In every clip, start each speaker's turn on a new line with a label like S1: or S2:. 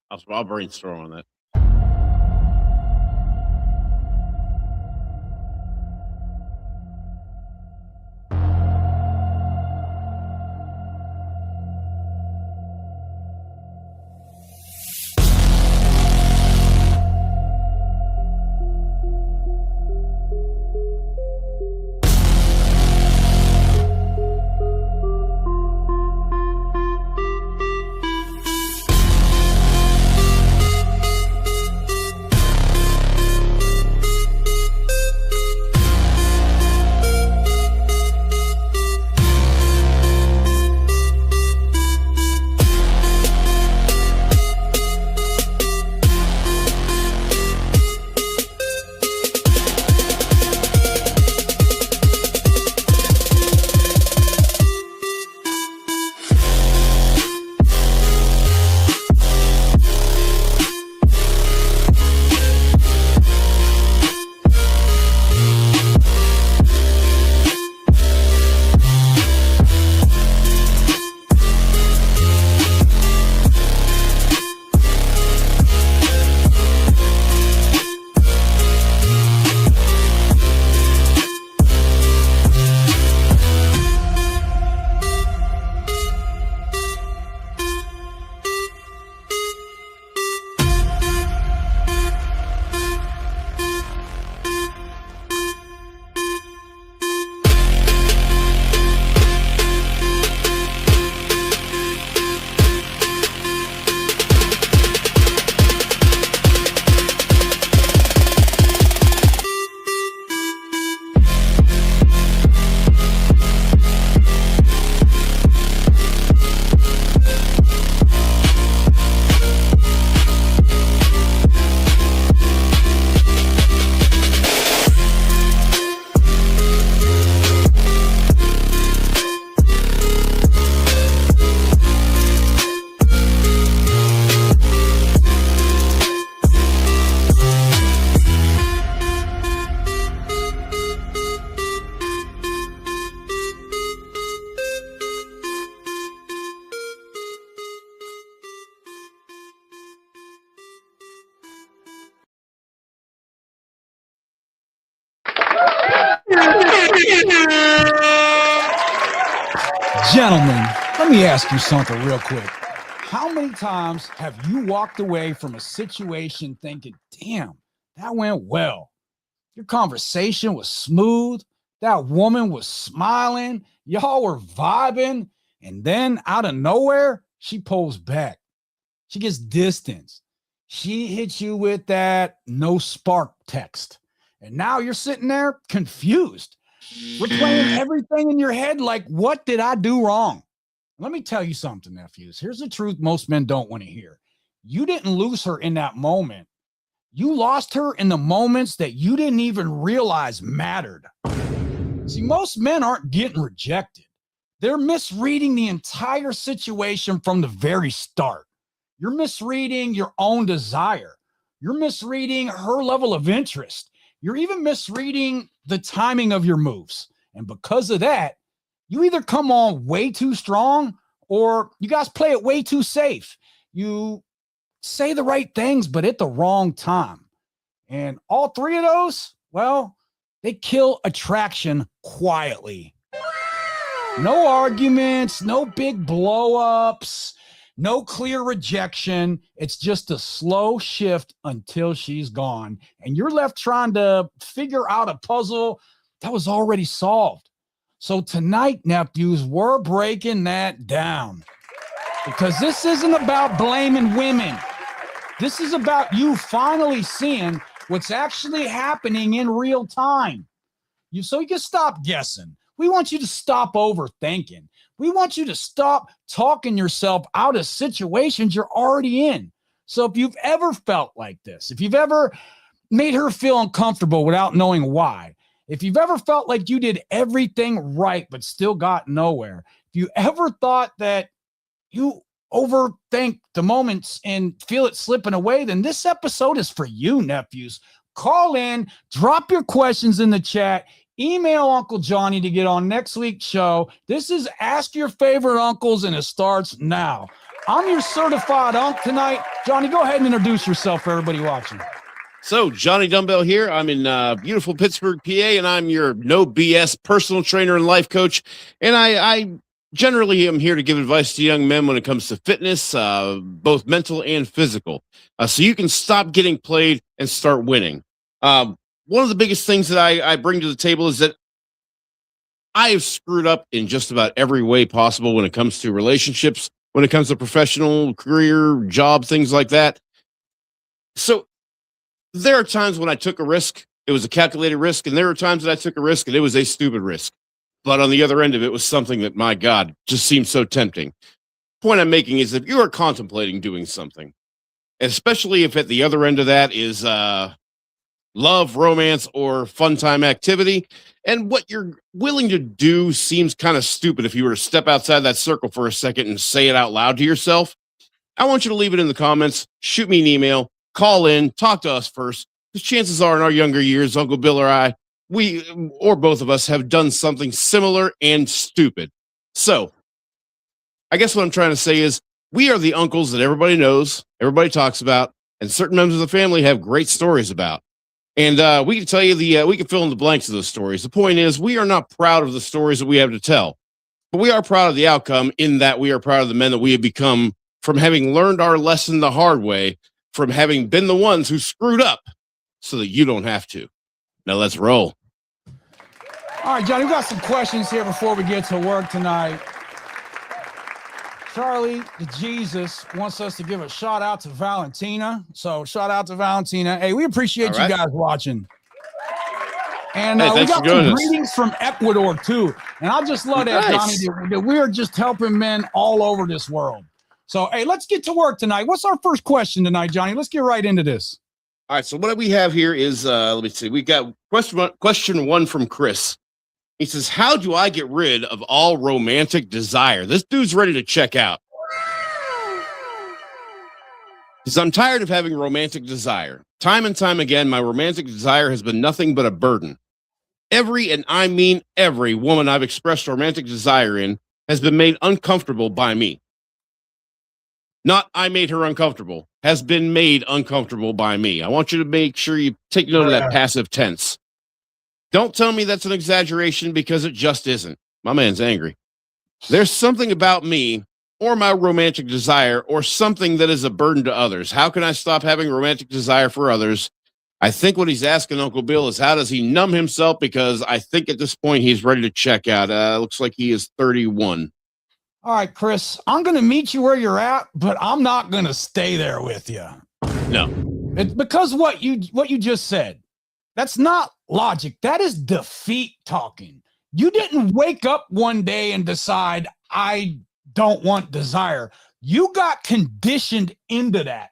S1: I'll brainstorm on that.
S2: Gentlemen, let me ask you something real quick. How many times have you walked away from a situation thinking, damn, that went well? Your conversation was smooth. That woman was smiling. Y'all were vibing. And then out of nowhere, she pulls back. She gets distance. She hits you with that no spark text. And now you're sitting there confused, replaying everything in your head like, what did I do wrong? Let me tell you something, nephews. Here's the truth most men don't want to hear. You didn't lose her in that moment. You lost her in the moments that you didn't even realize mattered. See, most men aren't getting rejected. They're misreading the entire situation from the very start. You're misreading your own desire. You're misreading her level of interest. You're even misreading the timing of your moves. And because of that, you either come on way too strong or you guys play it way too safe. You say the right things, but at the wrong time. And all three of those, well, they kill attraction quietly. No arguments, no big blow-ups, no clear rejection. It's just a slow shift until she's gone. And you're left trying to figure out a puzzle that was already solved. So tonight, nephews, we're breaking that down. Because this isn't about blaming women. This is about you finally seeing what's actually happening in real time. So you can stop guessing. We want you to stop overthinking. We want you to stop talking yourself out of situations you're already in. So if you've ever felt like this, if you've ever made her feel uncomfortable without knowing why, if you've ever felt like you did everything right but still got nowhere, if you ever thought that you overthink the moments and feel it slipping away, then this episode is for you, nephews. Call in, drop your questions in the chat, email Uncle Johnny to get on next week's show. This is Ask Your Favorite Uncles, and it starts now. I'm your certified unk tonight. Johnny, go ahead and introduce yourself for everybody watching.
S1: So, Johnny Dumbbell here. I'm in beautiful Pittsburgh, PA, and I'm your no BS personal trainer and life coach. And I generally am here to give advice to young men when it comes to fitness, both mental and physical, so you can stop getting played and start winning. One of the biggest things that I bring to the table is that I have screwed up in just about every way possible when it comes to relationships, when it comes to professional career, job, things like that. So, there are times when I took a risk, it was a calculated risk, and there are times that I took a risk and it was a stupid risk. But on the other end of it was something that, my God, just seemed so tempting. The point I'm making is if you are contemplating doing something, especially if at the other end of that is love, romance, or fun time activity, and what you're willing to do seems kind of stupid if you were to step outside that circle for a second and say it out loud to yourself, I want you to leave it in the comments, shoot me an email, call in, talk to us first, because chances are in our younger years, Uncle Bill or I, we or both of us have done something similar and stupid. So I guess what I'm trying to say is we are the uncles that everybody knows, everybody talks about, and certain members of the family have great stories about. And we can tell you we can fill in the blanks of those stories. The point is we are not proud of the stories that we have to tell, but we are proud of the outcome in that we are proud of the men that we have become from having learned our lesson the hard way, from having been the ones who screwed up so that you don't have to. Now let's roll.
S2: All right, Johnny, we got some questions here before we get to work tonight. Charlie the Jesus wants us to give a shout out to Valentina. So shout out to Valentina. Hey, we appreciate you guys watching. And we got some greetings from Ecuador too. And I just love that, Johnny, that we are just helping men all over this world. So, hey, let's get to work tonight. What's our first question tonight, Johnny? Let's get right into this.
S1: All right. So what we have here is, let me see. We got question one from Chris. He says, how do I get rid of all romantic desire? This dude's ready to check out. Because I'm tired of having romantic desire. Time and time again, my romantic desire has been nothing but a burden. Every, and I mean every, woman I've expressed romantic desire in has been made uncomfortable by me. Not I made her uncomfortable, has been made uncomfortable by me. I want you to make sure you take note of that passive tense. Don't tell me that's an exaggeration because it just isn't. My man's angry. There's something about me or my romantic desire or something that is a burden to others. How can I stop having romantic desire for others? I think what he's asking Uncle Bill is how does he numb himself? Because I think at this point he's ready to check out. Looks like he is 31.
S2: All right, Chris, I'm going to meet you where you're at, but I'm not going to stay there with you.
S1: No.
S2: It's because what you just said, that's not logic. That is defeat talking. You didn't wake up one day and decide, I don't want desire. You got conditioned into that.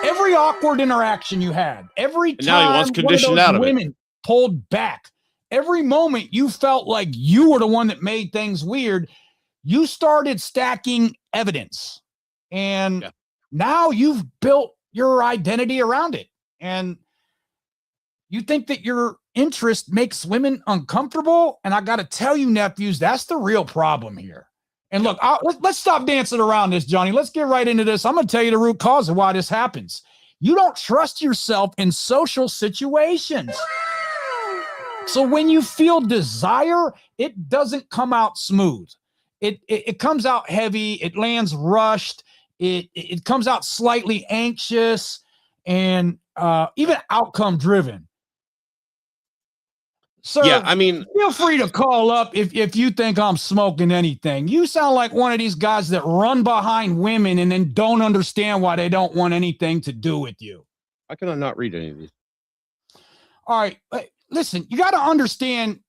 S2: Every awkward interaction you had, every time
S1: now he wants conditioned out of
S2: women pulled back, every moment you felt like you were the one that made things weird, you started stacking evidence, and now you've built your identity around it. And you think that your interest makes women uncomfortable. And I got to tell you, nephews, that's the real problem here. And look, let's stop dancing around this, Johnny. Let's get right into this. I'm going to tell you the root cause of why this happens. You don't trust yourself in social situations. So when you feel desire, it doesn't come out smooth. It comes out heavy. It lands rushed. It comes out slightly anxious and even outcome driven. Sir,
S1: yeah, I mean,
S2: feel free to call up if you think I'm smoking anything. You sound like one of these guys that run behind women and then don't understand why they don't want anything to do with you.
S1: I cannot not read any of these.
S2: All right, listen, you got to understand.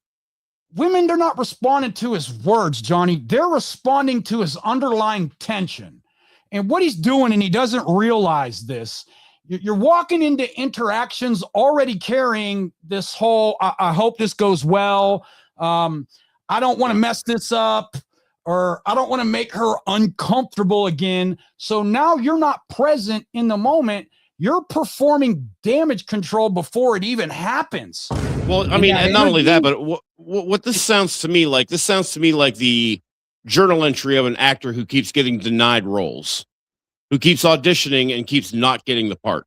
S2: Women, they're not responding to his words, Johnny. They're responding to his underlying tension. And what he's doing, and he doesn't realize this, you're walking into interactions already carrying this whole, I hope this goes well. I don't want to mess this up, or I don't want to make her uncomfortable again. So now you're not present in the moment. You're performing damage control before it even happens.
S1: Well, I mean, and not only that, but what this sounds to me like the journal entry of an actor who keeps getting denied roles, who keeps auditioning and keeps not getting the part.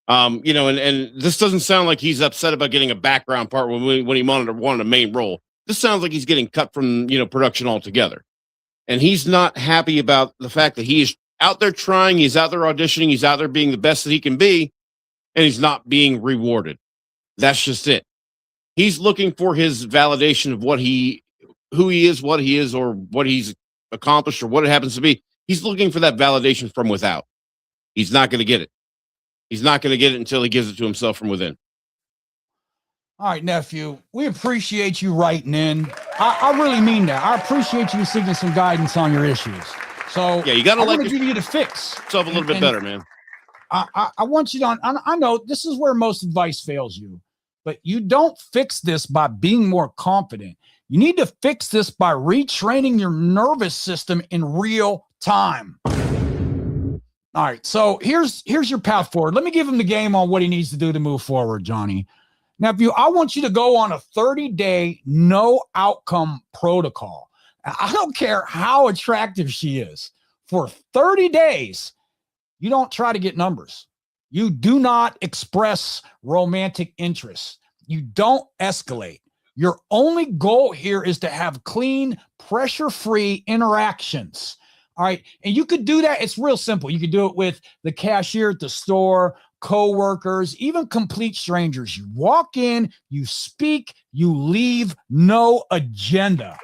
S1: And this doesn't sound like he's upset about getting a background part when he wanted a main role. This sounds like he's getting cut from, production altogether. And he's not happy about the fact that he's out there trying, he's out there auditioning, he's out there being the best that he can be, and he's not being rewarded. That's just it. He's looking for his validation of who he is, or what he's accomplished, or what it happens to be. He's looking for that validation from without. He's not going to get it. He's not going to get it until he gives it to himself from within.
S2: All right, nephew, we appreciate you writing in. I really mean that. I appreciate you seeking some guidance on your issues. So
S1: yeah, you got to
S2: give you the fix.
S1: Yourself a little bit better, man.
S2: I want you to, I know this is where most advice fails you, but you don't fix this by being more confident. You need to fix this by retraining your nervous system in real time. All right, so here's your path forward. Let me give him the game on what he needs to do to move forward, Johnny. Now, I want you to go on a 30-day no outcome protocol. I don't care how attractive she is. For 30 days, you don't try to get numbers. You do not express romantic interest. You don't escalate. Your only goal here is to have clean, pressure-free interactions. All right. And you could do that. It's real simple. You could do it with the cashier at the store, coworkers, even complete strangers. You walk in, you speak, you leave, no agenda.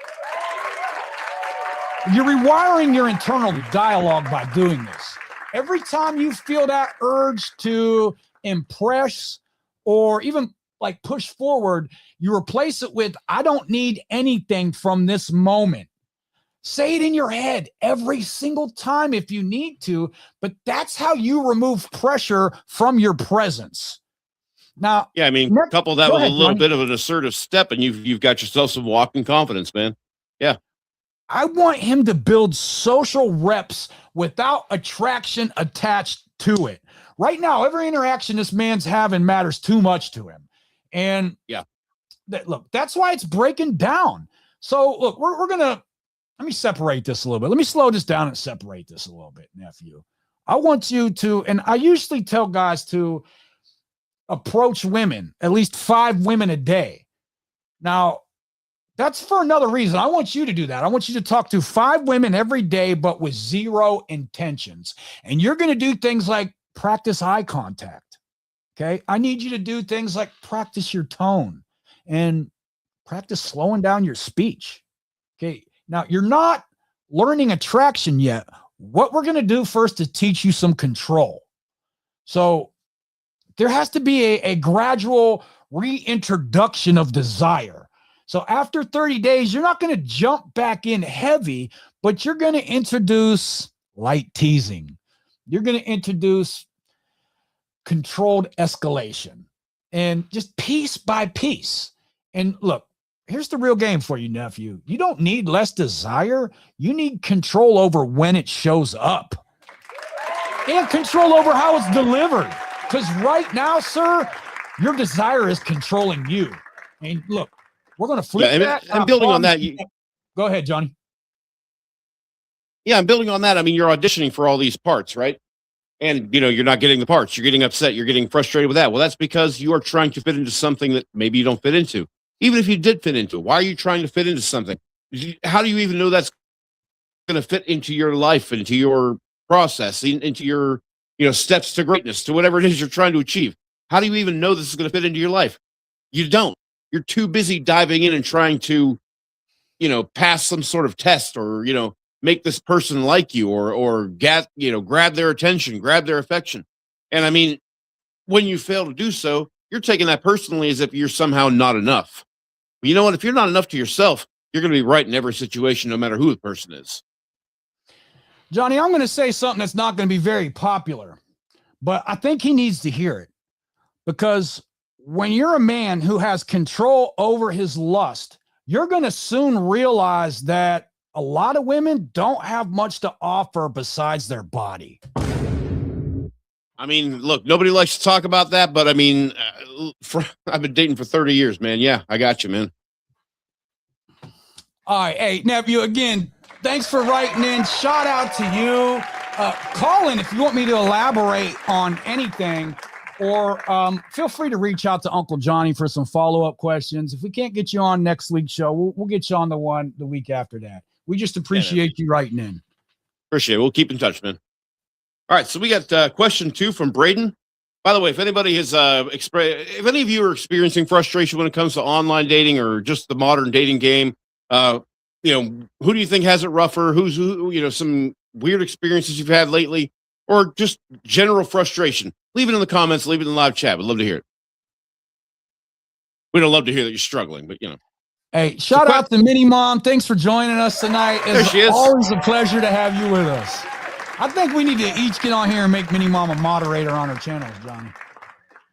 S2: You're rewiring your internal dialogue by doing this. Every time you feel that urge to impress or even like push forward, you replace it with, I don't need anything from this moment. Say it in your head every single time if you need to, but that's how you remove pressure from your presence. Now,
S1: yeah, I mean, couple that with a little bit of an assertive step, and you've got yourself some walking confidence, man. Yeah.
S2: I want him to build social reps without attraction attached to it. Right now, every interaction this man's having matters too much to him. And
S1: yeah,
S2: look, that's why it's breaking down. So look, we're going to, let me separate this a little bit. Let me slow this down and separate this a little bit, nephew. I want you to, and I usually tell guys to approach women, at least 5 women a day. Now, that's for another reason. I want you to do that. I want you to talk to 5 women every day, but with 0 intentions. And you're going to do things like practice eye contact. Okay. I need you to do things like practice your tone and practice slowing down your speech. Okay. Now, you're not learning attraction yet. What we're going to do first is teach you some control. So there has to be a gradual reintroduction of desire. So after 30 days, you're not going to jump back in heavy, but you're going to introduce light teasing. You're going to introduce controlled escalation and just piece by piece. And look, here's the real game for you, nephew. You don't need less desire. You need control over when it shows up and control over how it's delivered. Because right now, sir, your desire is controlling you. And look, we're going to flip that.
S1: I'm building on that.
S2: Go ahead, Johnny.
S1: Yeah, I'm building on that. I mean, you're auditioning for all these parts, right? And, you're not getting the parts. You're getting upset. You're getting frustrated with that. Well, that's because you are trying to fit into something that maybe you don't fit into. Even if you did fit into it, why are you trying to fit into something? How do you even know that's going to fit into your life, into your process, into your, steps to greatness, to whatever it is you're trying to achieve? How do you even know this is going to fit into your life? You don't. You're too busy diving in and trying to, pass some sort of test or, make this person like you or grab their attention, grab their affection. And I mean, when you fail to do so, you're taking that personally as if you're somehow not enough. But you know what? If you're not enough to yourself, you're going to be right in every situation, no matter who the person is.
S2: Johnny, I'm going to say something that's not going to be very popular, but I think he needs to hear it. Because when you're a man who has control over his lust, you're going to soon realize that a lot of women don't have much to offer besides their body.
S1: I mean, look, nobody likes to talk about that, but I mean, I've been dating for 30 years, man. Yeah, I got you, man.
S2: All right. Hey, nephew, again, Thanks for writing in. Shout out to you. Call in if you want me to elaborate on anything, or feel free to reach out to Uncle Johnny for some follow-up questions. If we can't get you on next week's show, we'll get you on the week after that. We just appreciate you writing in.
S1: Appreciate it. We'll keep in touch, man. All right, so we got question 2 from Braden. By the way, if anybody has if any of you are experiencing frustration when it comes to online dating or just the modern dating game, who do you think has it rougher? Who some weird experiences you've had lately, or just general frustration? Leave it in the comments. Leave it in the live chat. We'd love to hear it. We don't love to hear that you're struggling, but
S2: Hey, shout out to Minnie Mom. Thanks for joining us tonight. It's always a pleasure to have you with us. I think we need to each get on here and make Minnie Mom a moderator on her channels, Johnny.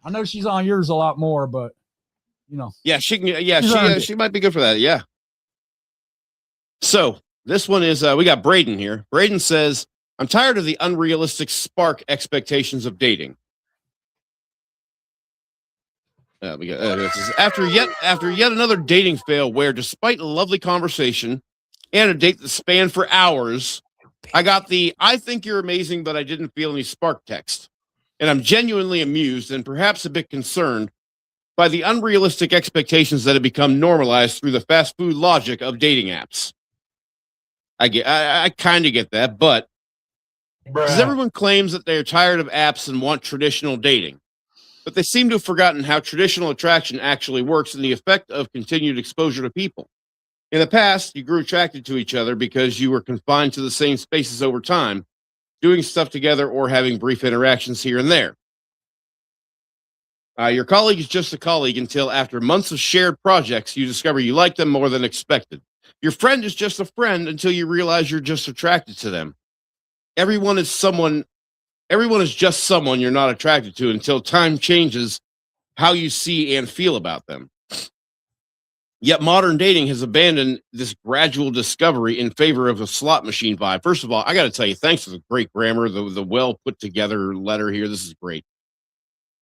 S2: I know she's on yours a lot more, but
S1: yeah, she can. Yeah, she might be good for that. Yeah. So this one is we got Braden here. Braden says, "I'm tired of the unrealistic spark expectations of dating." We got this is after yet another dating fail where, despite a lovely conversation and a date that spanned for hours, I got the "I think you're amazing, but I didn't feel any spark" text, and I'm genuinely amused and perhaps a bit concerned by the unrealistic expectations that have become normalized through the fast food logic of dating apps. I kind of get that, but because everyone claims that they're tired of apps and want traditional dating, but they seem to have forgotten how traditional attraction actually works and the effect of continued exposure to people. In the past, you grew attracted to each other because you were confined to the same spaces over time, doing stuff together or having brief interactions here and there. Your colleague is just a colleague until, after months of shared projects, you discover you like them more than expected. Your friend is just a friend until you realize you're just attracted to them. Everyone is just someone you're not attracted to until time changes how you see and feel about them. Yet modern dating has abandoned this gradual discovery in favor of a slot machine vibe. First of all, I got to tell you, thanks for the great grammar, the well put together letter here. This is great.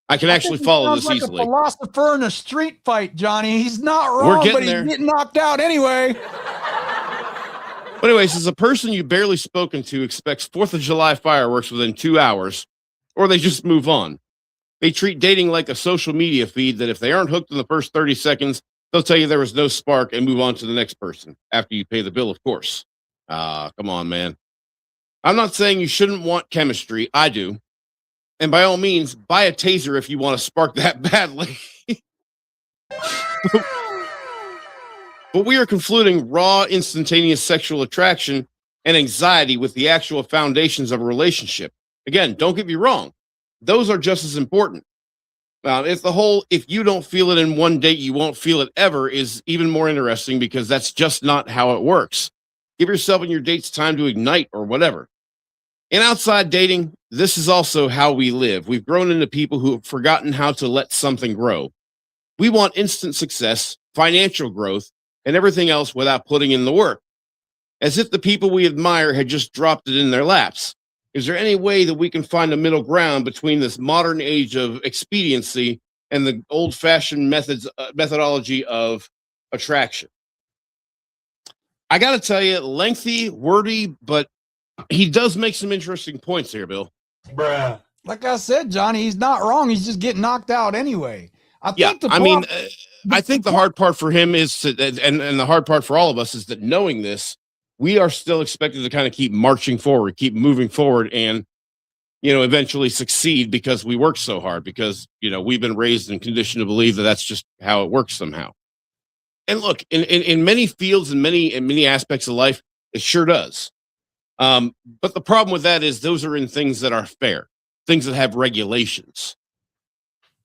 S1: I can actually follow this easily.
S2: A philosopher in a street fight, Johnny. He's not wrong, but he's getting knocked out anyway.
S1: But anyways, as a person you barely spoken to expects 4th of July fireworks within 2 hours, or they just move on. They treat dating like a social media feed that if they aren't hooked in the first 30 seconds, they'll tell you there was no spark and move on to the next person after you pay the bill, of course. Come on, man. I'm not saying you shouldn't want chemistry. I do. And by all means, buy a taser if you want to spark that badly. But we are conflating raw, instantaneous sexual attraction and anxiety with the actual foundations of a relationship. Again, don't get me wrong. Those are just as important. If you don't feel it in one date, you won't feel it ever is even more interesting, because that's just not how it works. Give yourself and your dates time to ignite or whatever. And outside dating, this is also how we live. We've grown into people who have forgotten how to let something grow. We want instant success, financial growth, and everything else without putting in the work, as if the people we admire had just dropped it in their laps. Is there any way that we can find a middle ground between this modern age of expediency and the old-fashioned methodology of attraction? I got to tell you, lengthy, wordy, but he does make some interesting points here, Bill.
S2: Like I said, Johnny, he's not wrong. He's just getting knocked out anyway. I think the hard part for him is and the hard part for all of us is that, knowing this, we are still expected to kind of keep marching forward, keep moving forward, and eventually succeed because we work so hard, because we've been raised and conditioned to believe that that's just how it works somehow. And look, in many fields and many aspects of life, it sure does. But the problem with that is those are in things that are fair, things that have regulations.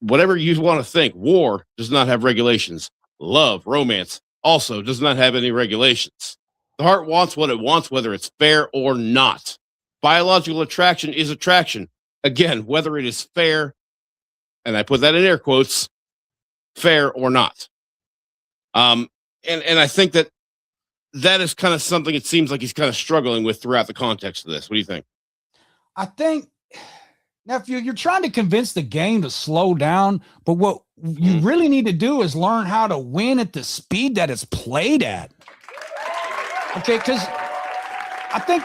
S2: Whatever you want to think, war does not have regulations. Love, romance also does not have any regulations. The heart wants what it wants, whether it's fair or not. Biological attraction is attraction. Again, whether it is fair, and I put that in air quotes, fair or not. And I think that is kind of something it seems like he's kind of struggling with throughout the context of this. What do you think? I think, nephew, you're trying to convince the game to slow down, but what you really need to do is learn how to win at the speed that it's played at. Okay, because I think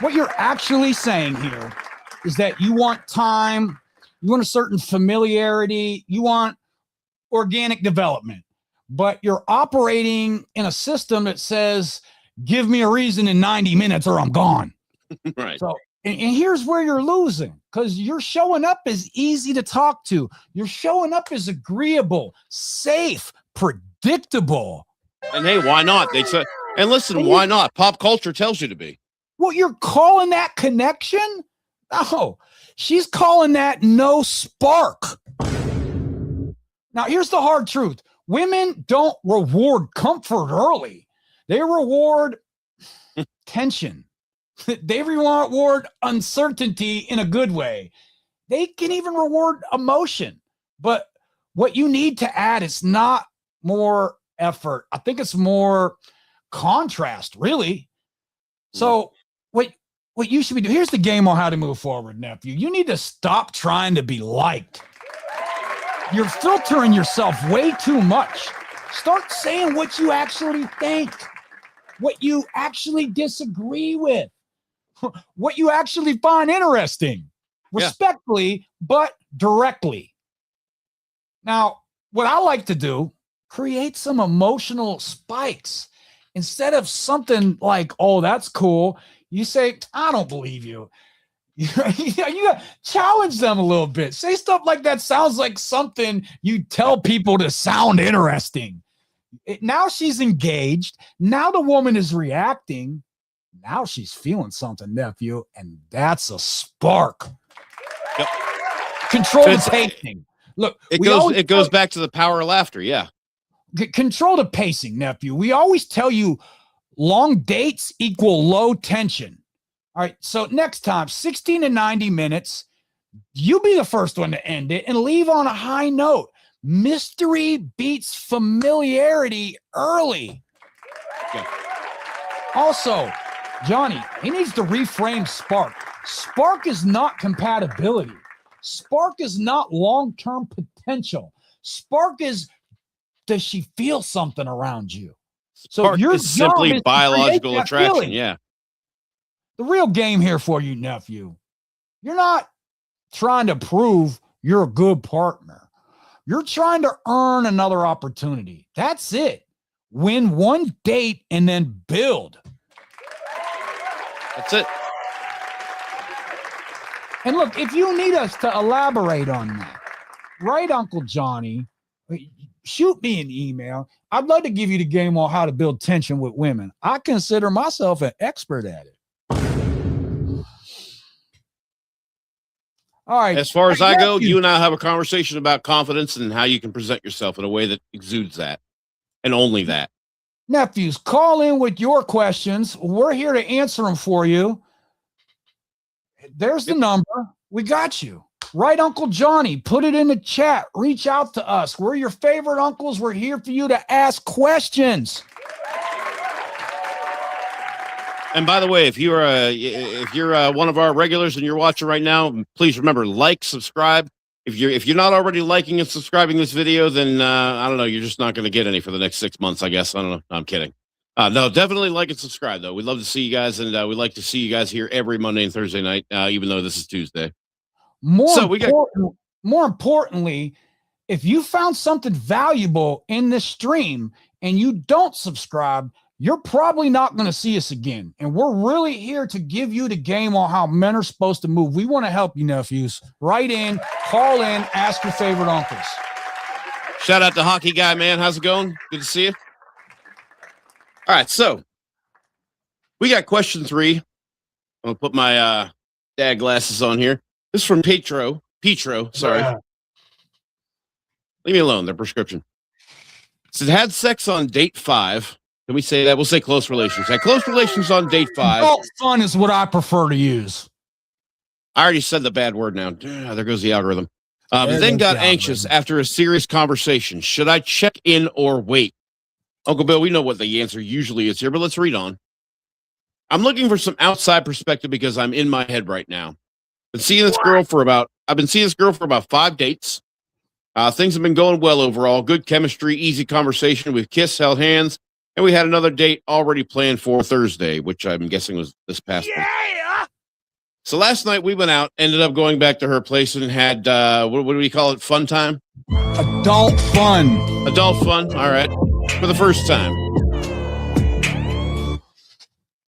S2: what you're actually saying here is that you want time, you want a certain familiarity, you want organic development, but you're operating in a system that says, give me a reason in 90 minutes or I'm gone.
S1: Right.
S2: So, and here's where you're losing, because you're showing up as easy to talk to. You're showing up as agreeable, safe, predictable.
S1: And hey, why not? They say, and listen, why not? Pop culture tells you to be.
S2: What you're calling that connection? No, she's calling that no spark. Now, here's the hard truth. Women don't reward comfort early. They reward tension. They reward uncertainty in a good way. They can even reward emotion. But what you need to add is not more effort. I think it's more contrast, really. So what you should be doing, here's the game on how to move forward, nephew. You need to stop trying to be liked. You're filtering yourself way too much. Start saying what you actually think, what you actually disagree with, what you actually find interesting, respectfully, but directly. Now, what I like to do, create some emotional spikes. Instead of something like, oh, that's cool, you say, I don't believe you. You gotta challenge them a little bit. Say stuff like that sounds like something you tell people to sound interesting. Now she's engaged. Now the woman is reacting. Now she's feeling something, nephew, and that's a spark.
S1: Yep.
S2: Control the pacing. Look,
S1: it goes back to the power of laughter. Yeah.
S2: Control the pacing, nephew. We always tell you long dates equal low tension. All right. So next time, 16 to 90 minutes, you be the first one to end it and leave on a high note. Mystery beats familiarity early.
S1: Yeah.
S2: Also, Johnny, he needs to reframe spark. Spark is not compatibility. Spark is not long-term potential. Spark is, does she feel something around you? So
S1: Spark
S2: your
S1: is simply
S2: is
S1: biological attraction.
S2: feeling.
S1: Yeah.
S2: The real game here for you, nephew. You're not trying to prove you're a good partner. You're trying to earn another opportunity. That's it. Win one date and then build.
S1: That's it.
S2: And look, if you need us to elaborate on that, right, Uncle Johnny, shoot me an email. I'd love to give you the game on how to build tension with women. I consider myself an expert at it. All right.
S1: As far as I go, you and I have a conversation about confidence and how you can present yourself in a way that exudes that, and only that.
S2: Nephews, call in with your questions. We're here to answer them for you. There's the number. We got you. Right, Uncle Johnny? Put it in the chat. Reach out to us. We're your favorite uncles. We're here for you to ask questions.
S1: And by the way, if you're one of our regulars and you're watching right now, please remember, like, subscribe. If you're not already liking and subscribing this video, then I don't know, you're just not going to get any for the next 6 months, I guess. I don't know. I'm kidding. No, definitely like and subscribe, though. We'd love to see you guys, and we'd like to see you guys here every Monday and Thursday night, even though this is Tuesday.
S2: More importantly, if you found something valuable in this stream and you don't subscribe, you're probably not going to see us again. And we're really here to give you the game on how men are supposed to move. We want to help you, nephews. Write in, call in, ask your favorite uncles.
S1: Shout out to Hockey Guy, man. How's it going? Good to see you. All right, so we got question 3. I'm going to put my dad glasses on here. This is from Petro, sorry. Leave me alone, their prescription. It said, had sex on date 5. Can we say that? We'll say close relations. Had close relations on date 5.
S2: Adult fun is what I prefer to use.
S1: I already said the bad word now. There goes the algorithm. Then got anxious after a serious conversation. Should I check in or wait? Uncle Bill, we know what the answer usually is here, but let's read on. I'm looking for some outside perspective because I'm in my head right now. I've been seeing this girl for about 5 dates. Things have been going well overall. Good chemistry, easy conversation. We've kissed, held hands, And we had another date already planned for Thursday, which I'm guessing was this past week. So last night we went out, ended up going back to her place and had, what do we call it? Fun time?
S2: Adult fun.
S1: Adult fun. All right. For the first time.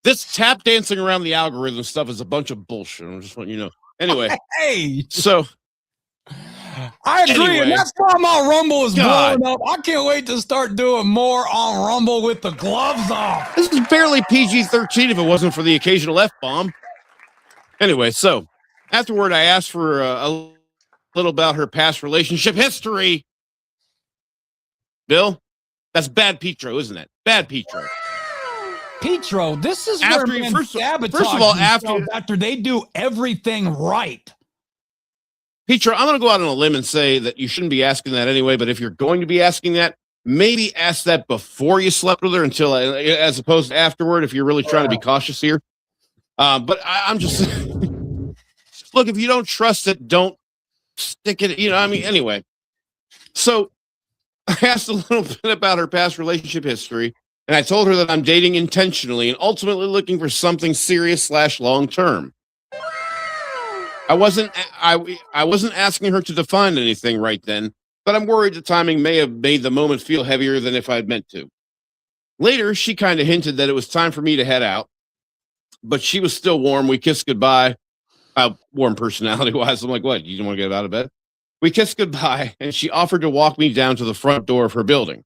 S1: This tap dancing around the algorithm stuff is a bunch of bullshit. I'm just letting you know. Anyway.
S2: Hey.
S1: So.
S2: I agree.
S1: Anyway,
S2: and that's why my Rumble is blowing up. I can't wait to start doing more on Rumble with the gloves off.
S1: This is barely PG-13 if it wasn't for the occasional F-bomb. Anyway, so afterward, I asked for a little about her past relationship history. Bill, that's bad Petro, isn't it? Bad Petro.
S2: Petro, this is
S1: after
S2: where men
S1: first
S2: sabotage
S1: of all,
S2: after they do everything right.
S1: Petro, I'm going to go out on a limb and say that you shouldn't be asking that anyway, but if you're going to be asking that, maybe ask that before you slept with her as opposed to afterward if you're really trying to be cautious here. But I'm just look, if you don't trust it, don't stick it. Anyway. So I asked a little bit about her past relationship history, and I told her that I'm dating intentionally and ultimately looking for something serious / long-term. I wasn't asking her to define anything right then, but I'm worried the timing may have made the moment feel heavier than if I'd meant to. Later, she kind of hinted that it was time for me to head out, but she was still warm. We kissed goodbye. Warm personality-wise. I'm like, what? You don't want to get out of bed? We kissed goodbye, and she offered to walk me down to the front door of her building.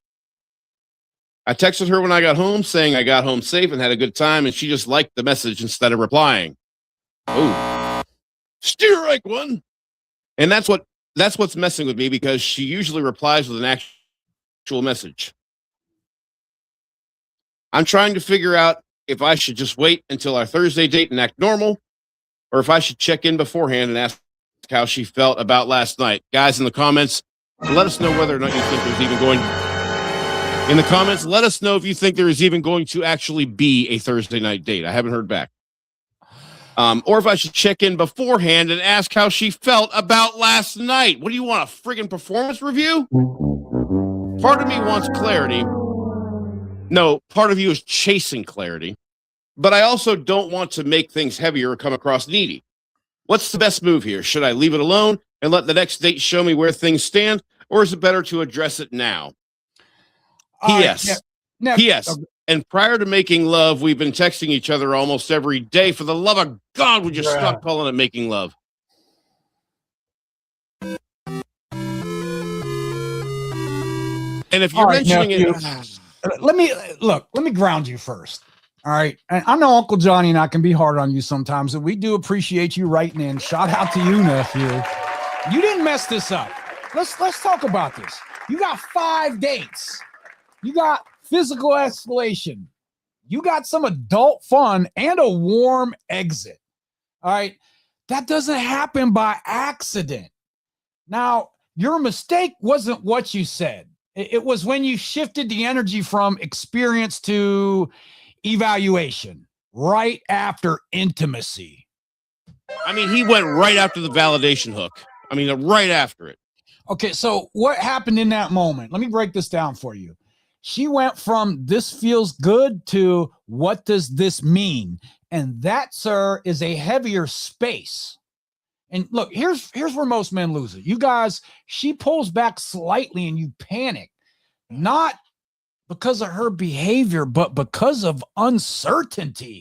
S1: I texted her when I got home, saying I got home safe and had a good time, and she just liked the message instead of replying. Oh. Steer like one. And that's what's messing with me, because she usually replies with an actual message. I'm trying to figure out if I should just wait until our Thursday date and act normal, or if I should check in beforehand and ask how she felt about last night. Guys, in the comments, let us know whether or not you think there's even going. In the comments, let us know if you think there is even going to actually be a Thursday night date. I haven't heard back. Or if I should check in beforehand and ask how she felt about last night. What do you want, a friggin' performance review? Part of me wants clarity. No, part of you is chasing clarity. But I also don't want to make things heavier or come across needy. What's the best move here? Should I leave it alone and let the next date show me where things stand? Or is it better to address it now? P.S. P.S. And prior to making love, we've been texting each other almost every day. For the love of God, would you stop calling it making love? And if you're mentioning it,
S2: let me ground you first. All right. And I know Uncle Johnny and I can be hard on you sometimes, and we do appreciate you writing in. Shout out to you, nephew. You didn't mess this up. Let's talk about this. You got 5 dates. You got physical escalation. You got some adult fun and a warm exit. All right. That doesn't happen by accident. Now, your mistake wasn't what you said. It was when you shifted the energy from experience to evaluation right after intimacy.
S1: I mean, he went right after the validation hook. I mean, right after it.
S2: Okay, so what happened in that moment? Let me break this down for you. She went from this feels good to what does this mean? And that, sir, is a heavier space. And look, here's where most men lose it. You guys, she pulls back slightly and you panic, not because of her behavior, but because of uncertainty.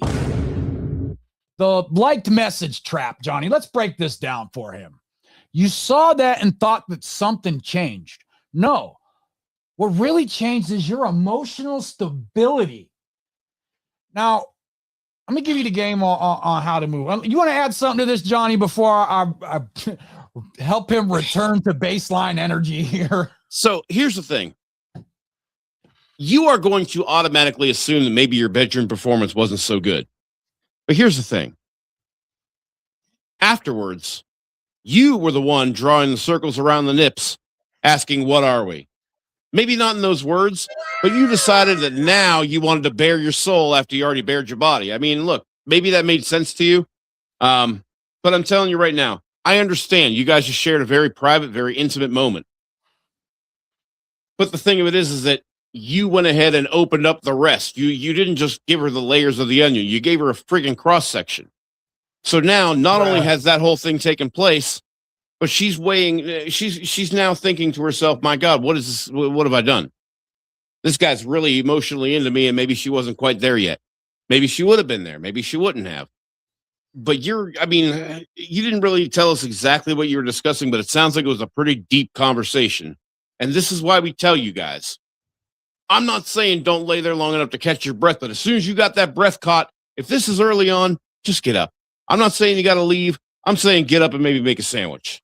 S2: The liked message trap, Johnny. Let's break this down for him. You saw that and thought that something changed. No, what really changed is your emotional stability. Now, let me give you the game on how to move. You want to add something to this, Johnny, before I help him return to baseline energy here?
S1: So here's the thing. You are going to automatically assume that maybe your bedroom performance wasn't so good. But here's the thing. Afterwards, you were the one drawing the circles around the nips, asking, what are we? Maybe not in those words, but you decided that now you wanted to bare your soul after you already bared your body. I mean, look, maybe that made sense to you. But I'm telling you right now, I understand you guys just shared a very private, very intimate moment. But the thing of it is that you went ahead and opened up the rest. You didn't just give her the layers of the onion. You gave her a friggin' cross section. So now, not only has that whole thing taken place, but she's weighing. She's now thinking to herself, "My God, what is this? What have I done? This guy's really emotionally into me, and maybe she wasn't quite there yet. Maybe she would have been there. Maybe she wouldn't have." But I mean, you didn't really tell us exactly what you were discussing, but it sounds like it was a pretty deep conversation. And this is why we tell you guys. I'm not saying don't lay there long enough to catch your breath, but as soon as you got that breath caught, if this is early on, just get up. I'm not saying you got to leave. I'm saying get up and maybe make a sandwich.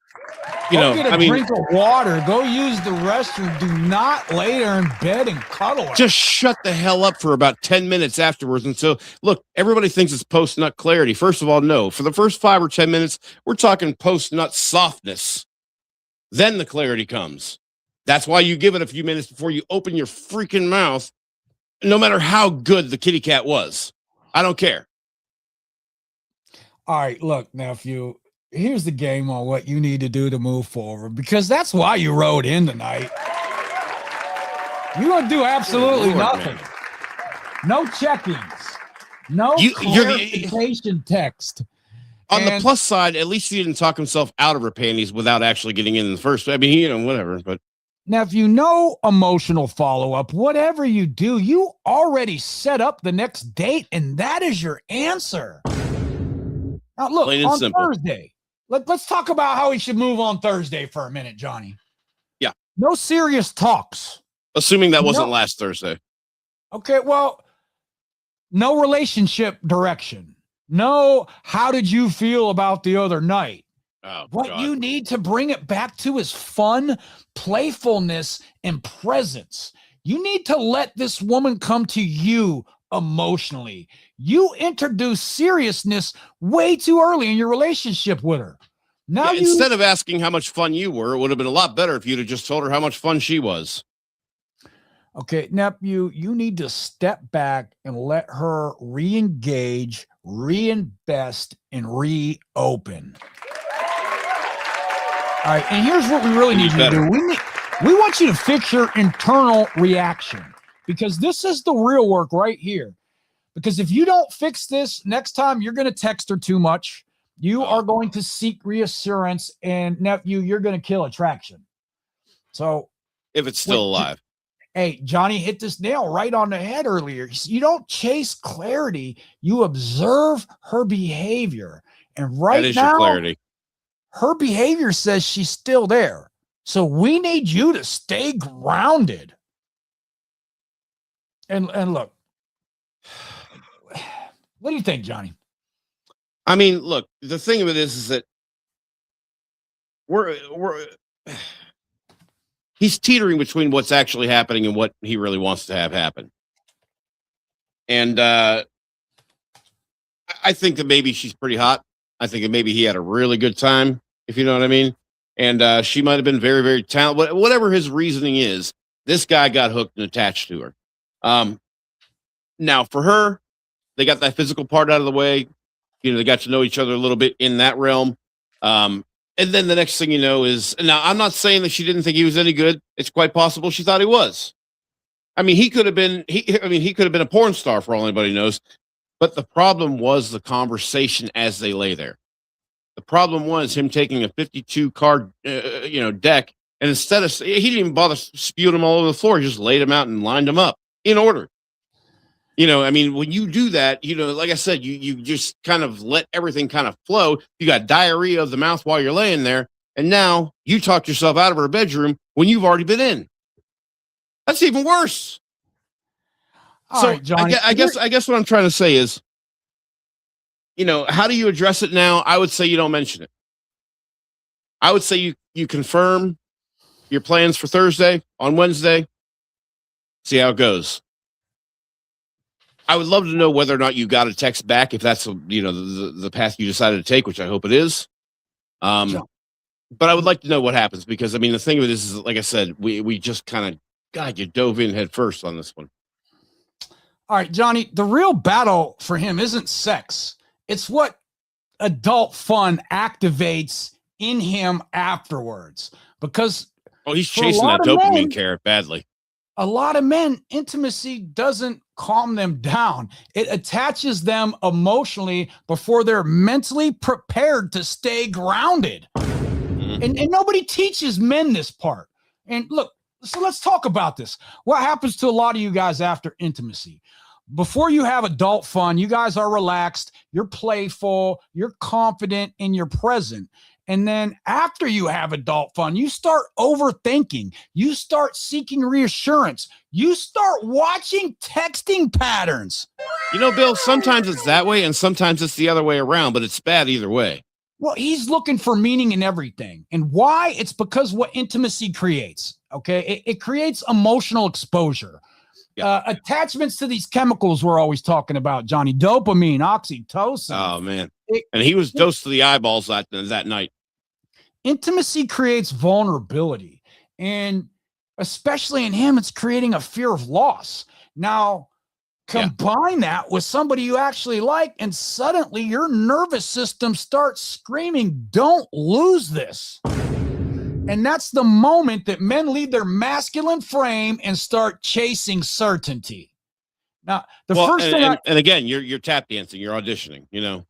S2: Go get a drink of water. Go use the restroom. Do not lay there in bed and cuddle.
S1: Just shut the hell up for about 10 minutes afterwards. And so, look, everybody thinks it's post-nut clarity. First of all, no. For the first 5 or 10 minutes, we're talking post-nut softness. Then the clarity comes. That's why you give it a few minutes before you open your freaking mouth, no matter how good the kitty cat was. I don't care.
S2: All right, look, nephew. Here's the game on what you need to do to move forward, because that's why you rode in tonight. You're going to do absolutely nothing. Man. No check-ins. No clarification text.
S1: On the plus side, at least he didn't talk himself out of her panties without actually getting in the first. I mean, whatever. But
S2: now, if you know emotional follow-up, whatever you do, you already set up the next date, and that is your answer. Now, look, on Thursday, let's talk about how we should move on Thursday for a minute, Johnny.
S1: Yeah.
S2: No serious talks.
S1: Assuming that wasn't last Thursday.
S2: Okay, well, no relationship direction. No, how did you feel about the other night?
S1: Oh,
S2: what
S1: God.
S2: You need to bring it back to is fun, playfulness, and presence. You need to let this woman come to you emotionally. You introduce seriousness way too early in your relationship with her. Now,
S1: instead of asking how much fun you were, it would have been a lot better if you'd have just told her how much fun she was.
S2: Okay, nephew, you need to step back and let her re-engage, reinvest, and reopen. All right, and here's what we really need you to do. We want you to fix your internal reaction, because this is the real work right here. Because if you don't fix this, next time you're going to text her too much. You are going to seek reassurance, and nephew, you're going to kill attraction. So
S1: if it's still alive.
S2: Hey, Johnny hit this nail right on the head earlier. You don't chase clarity. You observe her behavior. And right
S1: that is
S2: now,
S1: your clarity.
S2: Her behavior says she's still there. So we need you to stay grounded. And look, what do you think, Johnny?
S1: I mean, look, the thing of it is that he's teetering between what's actually happening and what he really wants to have happen. And I think that maybe she's pretty hot. I think that maybe he had a really good time, if you know what I mean. And she might have been very, very talented. Whatever his reasoning is, this guy got hooked and attached to her. Now, for her, they got that physical part out of the way. You know, they got to know each other a little bit in that realm. And then the next thing you know is, now I'm not saying that she didn't think he was any good. It's quite possible she thought he was. I mean, he could have been a porn star for all anybody knows. But the problem was the conversation as they lay there. The problem was him taking a 52 card, deck, and instead of, he didn't even bother spewing them all over the floor. He just laid them out and lined them up in order. You know, I mean, when you do that, you know, like I said, you just kind of let everything kind of flow. You got diarrhea of the mouth while you're laying there. And now you talked yourself out of her bedroom when you've already been in. That's even worse.
S2: All right, Johnny,
S1: I guess what I'm trying to say is, you know, how do you address it now? I would say you don't mention it. I would say you confirm your plans for Thursday on Wednesday. See how it goes. I would love to know whether or not you got a text back, if that's, you know, the path you decided to take, which I hope it is. But I would like to know what happens, because I mean, the thing of it is like I said, we just kind of, God, you dove in head first on this one.
S2: All right, Johnny, the real battle for him isn't sex. It's what adult fun activates in him afterwards. Because
S1: he's chasing that dopamine carrot badly.
S2: a lot of men, intimacy doesn't calm them down. It attaches them emotionally before they're mentally prepared to stay grounded. And nobody teaches men this part. And look, so let's talk about this. What happens to a lot of you guys after intimacy? Before you have adult fun, you guys are relaxed, you're playful, you're confident, and you're present. And then after you have adult fun, you start overthinking. You start seeking reassurance. You start watching texting patterns.
S1: You know, Bill, sometimes it's that way and sometimes it's the other way around, but it's bad either way.
S2: Well, he's looking for meaning in everything. And why? It's because what intimacy creates, okay? It creates emotional exposure. Attachments to these chemicals we're always talking about, Johnny. Dopamine, oxytocin.
S1: Oh, man. And he was dosed to the eyeballs that night.
S2: Intimacy creates vulnerability. And especially in him, it's creating a fear of loss. Now, combine that with somebody you actually like, and suddenly your nervous system starts screaming, don't lose this. And that's the moment that men leave their masculine frame and start chasing certainty. Now, and
S1: again, you're tap dancing, you're auditioning, you know.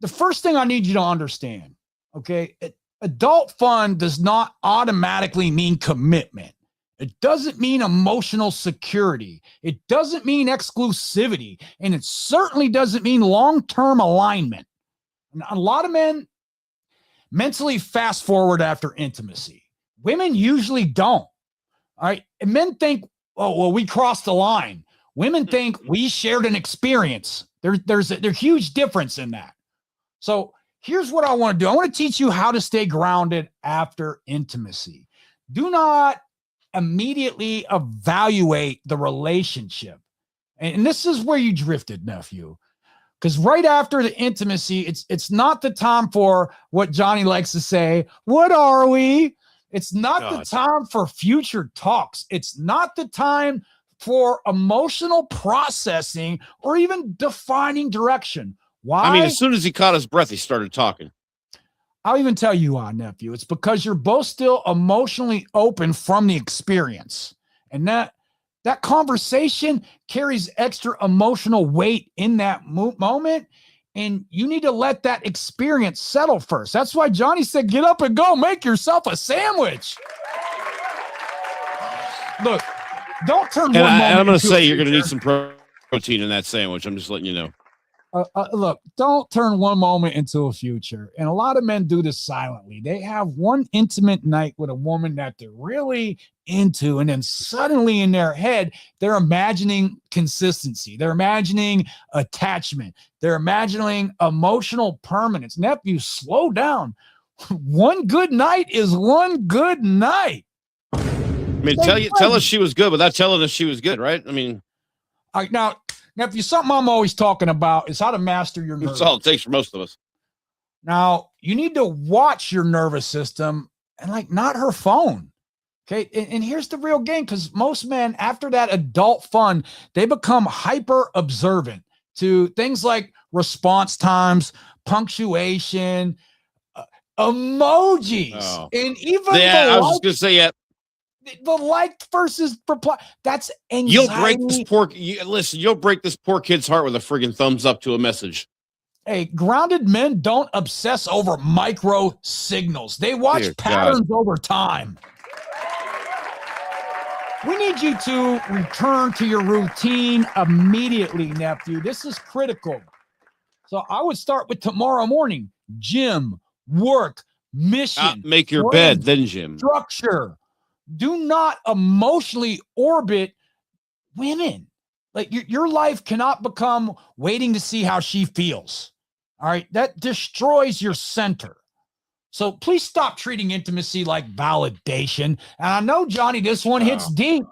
S2: The first thing I need you to understand, okay, adult fun does not automatically mean commitment. It doesn't mean emotional security. It doesn't mean exclusivity. And it certainly doesn't mean long-term alignment. A lot of men mentally fast forward after intimacy. Women usually don't. All right. And men think, oh, well, we crossed the line. Women think we shared an experience. There's a huge difference in that. So here's what I want to do. I want to teach you how to stay grounded after intimacy. Do not immediately evaluate the relationship. And this is where you drifted, nephew. Because right after the intimacy, it's not the time for what Johnny likes to say, what are we? It's not the time for future talks. It's not the time for emotional processing or even defining direction. Why?
S1: I mean, as soon as he caught his breath, he started talking.
S2: I'll even tell you why, nephew. It's because you're both still emotionally open from the experience. And that conversation carries extra emotional weight in that moment. And you need to let that experience settle first. That's why Johnny said, get up and go, make yourself a sandwich. Look, don't turn one moment.
S1: I'm going to say you're going to need some protein in that sandwich. I'm just letting you know.
S2: Look, don't turn one moment into a future. And a lot of men do this silently. They have one intimate night with a woman that they're really into, and then suddenly in their head, they're imagining consistency. They're imagining attachment. They're imagining emotional permanence. Nephew, slow down. One good night is one good night.
S1: I mean, tell us she was good without telling us she was good, right? I mean,
S2: all right, now, nephew, something I'm always talking about is how to master your nervous.
S1: That's all it takes for most of us.
S2: Now, you need to watch your nervous system and not her phone. Okay. And here's the real game, because most men, after that adult fun, they become hyper observant to things like response times, punctuation, emojis, and even
S1: I was just going to say,
S2: the like versus reply. That's anxiety.
S1: You'll break this poor kid's heart with a friggin' thumbs up to a message.
S2: Hey, grounded men don't obsess over micro signals. They watch patterns over time. We need you to return to your routine immediately, nephew. This is critical. So I would start with tomorrow morning: gym, work, mission.
S1: Make your bed, then gym.
S2: Structure. Do not emotionally orbit women. Your life cannot become waiting to see how she feels. All right. That destroys your center. So please stop treating intimacy like validation. And I know, Johnny, this one hits deep.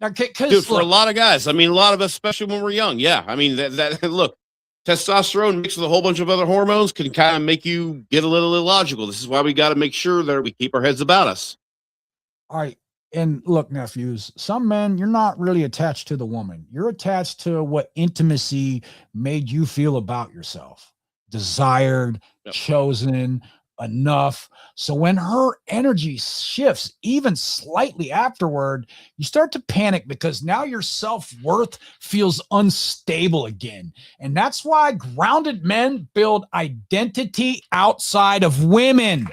S1: Dude, for a lot of guys, I mean, a lot of us, especially when we're young. Yeah. I mean, look, testosterone mixed with a whole bunch of other hormones can kind of make you get a little illogical. This is why we got to make sure that we keep our heads about us.
S2: All right. And look, nephews, some men, you're not really attached to the woman. You're attached to what intimacy made you feel about yourself. Desired, chosen, enough. So when her energy shifts even slightly afterward, you start to panic because now your self-worth feels unstable again. And that's why grounded men build identity outside of women.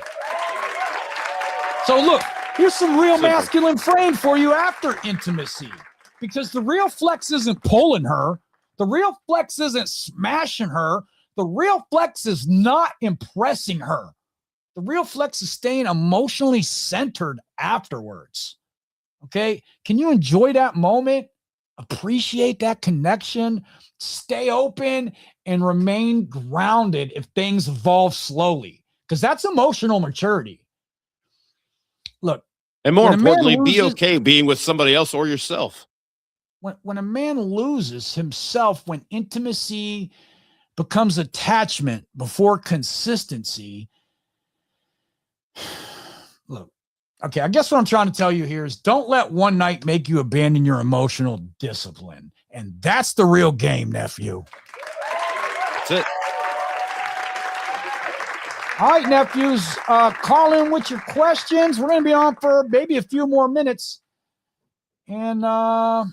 S2: So look, here's some real masculine frame for you after intimacy, because the real flex isn't pulling her. The real flex isn't smashing her. The real flex is not impressing her. The real flex is staying emotionally centered afterwards. Okay? Can you enjoy that moment? Appreciate that connection, stay open, and remain grounded if things evolve slowly, because that's emotional maturity. Look,
S1: and more importantly, be okay being with somebody else or yourself.
S2: When a man loses himself, when intimacy becomes attachment before consistency, look, okay, I guess what I'm trying to tell you here is don't let one night make you abandon your emotional discipline. And that's the real game, nephew.
S1: That's it.
S2: All right, nephews, call in with your questions. We're going to be on for maybe a few more minutes. And all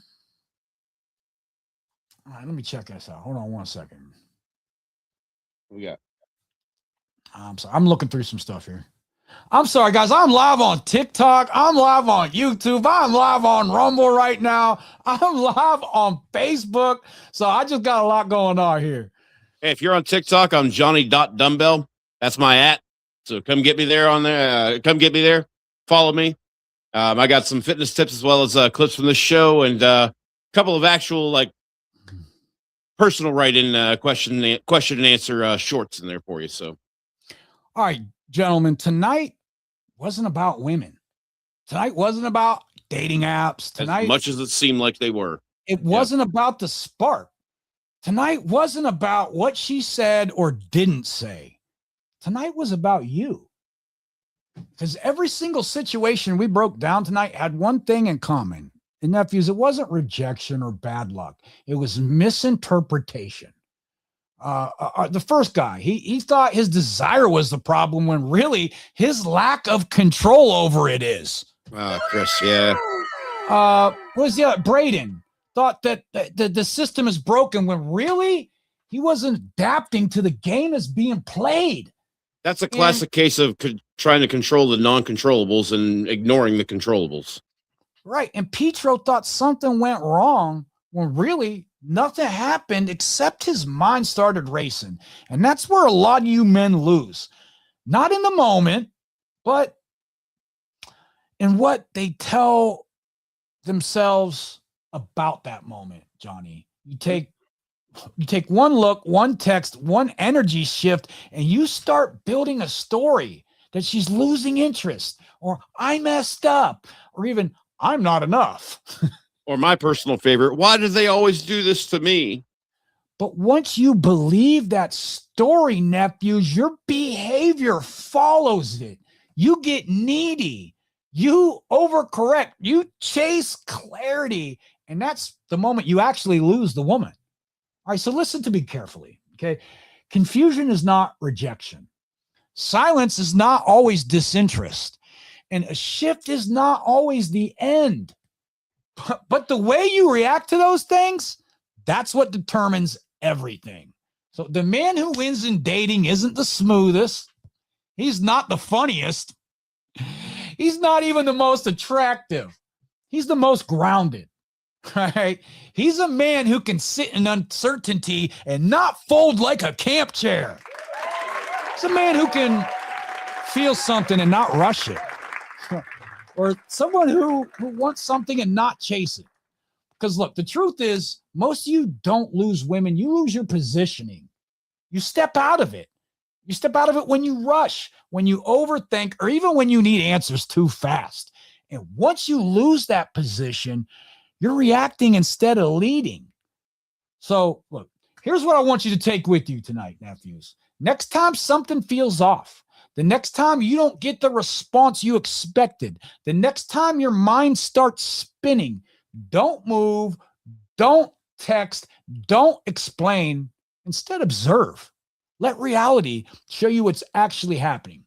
S2: right, let me check this out. Hold on 1 second.
S1: We got.
S2: I'm sorry. I'm looking through some stuff here. I'm sorry, guys. I'm live on TikTok. I'm live on YouTube. I'm live on Rumble right now. I'm live on Facebook. So I just got a lot going on here.
S1: Hey, if you're on TikTok, I'm Johnny.Dumbbell. That's my @ So come get me there on there. Come get me there. Follow me. I got some fitness tips as well as clips from the show and a couple of actual like personal write-in question and answer shorts in there for you. So,
S2: all right, gentlemen, tonight wasn't about women. Tonight wasn't about dating apps. Tonight,
S1: as much as it seemed like they were,
S2: it wasn't about the spark. Tonight wasn't about what she said or didn't say. Tonight was about you. Because every single situation we broke down tonight had one thing in common. And nephews, it wasn't rejection or bad luck. It was misinterpretation. The first guy, he thought his desire was the problem when really his lack of control over it is.
S1: Chris, yeah.
S2: What was the other? Braden thought that the system is broken when really he wasn't adapting to the game that's being played.
S1: That's a classic case of trying to control the non-controllables and ignoring the controllables.
S2: Right. And Petro thought something went wrong when really nothing happened except his mind started racing. And that's where a lot of you men lose. Not in the moment, but in what they tell themselves about that moment, Johnny. You take one look, one text, one energy shift, and you start building a story that she's losing interest, or I messed up, or even I'm not enough.
S1: Or my personal favorite, why do they always do this to me?
S2: But once you believe that story, nephews, your behavior follows it. You get needy. You overcorrect. You chase clarity. And that's the moment you actually lose the woman. All right, so listen to me carefully, okay? Confusion is not rejection. Silence is not always disinterest. And a shift is not always the end. But the way you react to those things, that's what determines everything. So the man who wins in dating isn't the smoothest. He's not the funniest. He's not even the most attractive. He's the most grounded. Right? He's a man who can sit in uncertainty and not fold like a camp chair. He's a man who can feel something and not rush it. Or someone who wants something and not chase it. Because look, the truth is, most of you don't lose women. You lose your positioning. You step out of it. You step out of it when you rush, when you overthink, or even when you need answers too fast. And once you lose that position, you're reacting instead of leading. So look, here's what I want you to take with you tonight, nephews. Next time something feels off, the next time you don't get the response you expected, the next time your mind starts spinning, don't move, don't text, don't explain. Instead, observe. Let reality show you what's actually happening.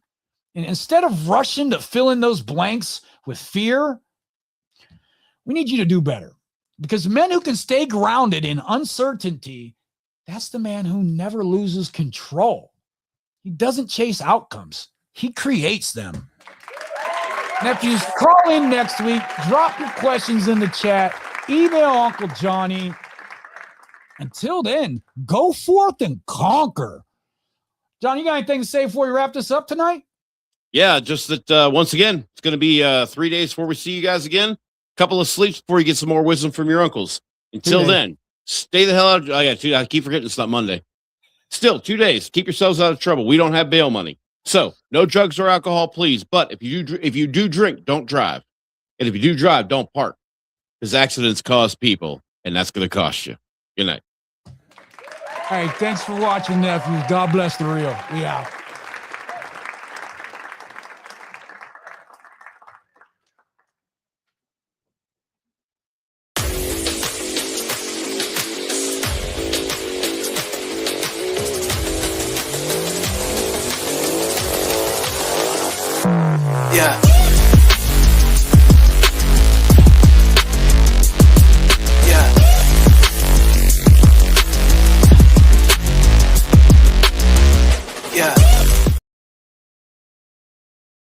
S2: And instead of rushing to fill in those blanks with fear, we need you to do better. Because men who can stay grounded in uncertainty, that's the man who never loses control. He doesn't chase outcomes. He creates them. Nephews, call in next week. Drop your questions in the chat. Email Uncle Johnny. Until then, go forth and conquer. John, you got anything to say before we wrap this up tonight?
S1: Yeah, just that once again, it's going to be 3 days before we see you guys again. Couple of sleeps before you get some more wisdom from your uncles. Until then, stay the hell out. I keep forgetting it's not Monday. Still, 2 days. Keep yourselves out of trouble. We don't have bail money. So no drugs or alcohol, please. But if you do drink, don't drive. And if you do drive, don't park. Because accidents cause people, and that's going to cost you. Good night.
S2: Hey, thanks for watching, nephews. God bless the real. We out.